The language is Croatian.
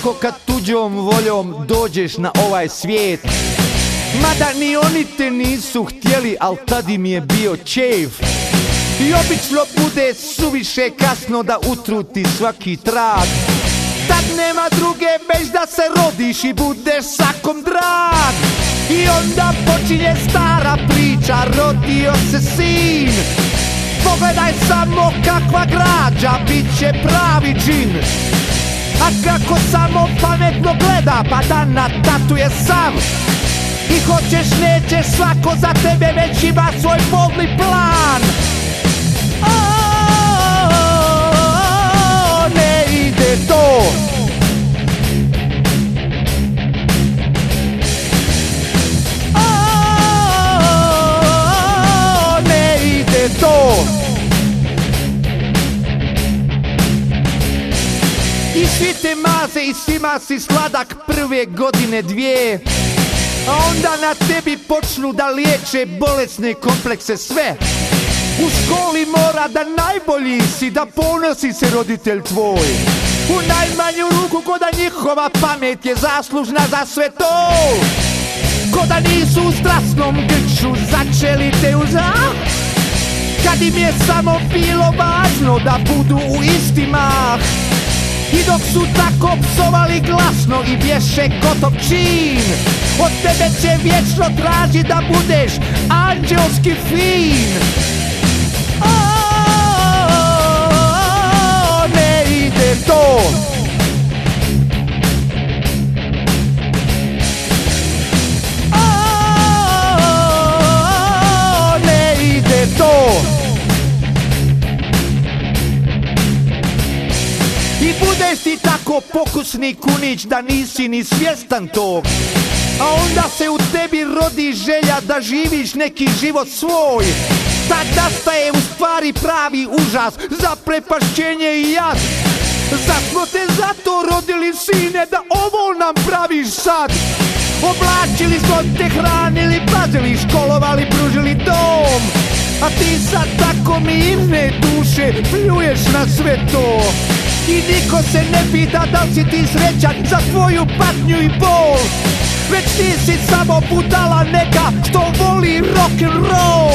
olako kad tuđom voljom dođeš na ovaj svijet. Mada ni oni te nisu htjeli, al tad im je bio čev. I obično bude suviše kasno da utruti svaki trag. Tad nema druge već da se rodiš i budeš svakom drag. I onda počinje stara priča, rodio se sin. Pogledaj samo kakva građa, bit će pravi džin. A kako samo pametno gleda, pa da natatuje sam. I hoćeš nećeš, svako za tebe već ima svoj podli plan. Ne ide to. Ne ide to. I svi te maze i svima si sladak prve godine dvije. A onda na tebi počnu da liječe bolesne komplekse sve. U školi mora da najbolji si, da ponosi se roditelj tvoj. U najmanju ruku ko da njihova pamet je zaslužna za sve to. Ko da nisu u strasnom grču začeli te u zah. Kad im je samo bilo važno da budu u isti mah. I dok su tako psovali glasno i bješe gotov čin. Od tebe će vječno traži da budeš anđelski fin. Ne ide to. Ne ide to. I budeš ti tako pokusni kunić da nisi ni svjestan tog. A onda se u tebi rodi želja da živiš neki život svoj. Tad nastaje u stvari pravi užas, zaprepašćenje i jad. Zar smo te zato rodili, sine, da ovo nam praviš sad? Oblačili smo te, hranili, pazili, školovali, pružili dom. A ti sad tako mirne duše pljuješ na sve to. I niko se ne pita da li si ti srećan za tvoju patnju i bol. Već ti si samo budala neka što voli rock'n'roll.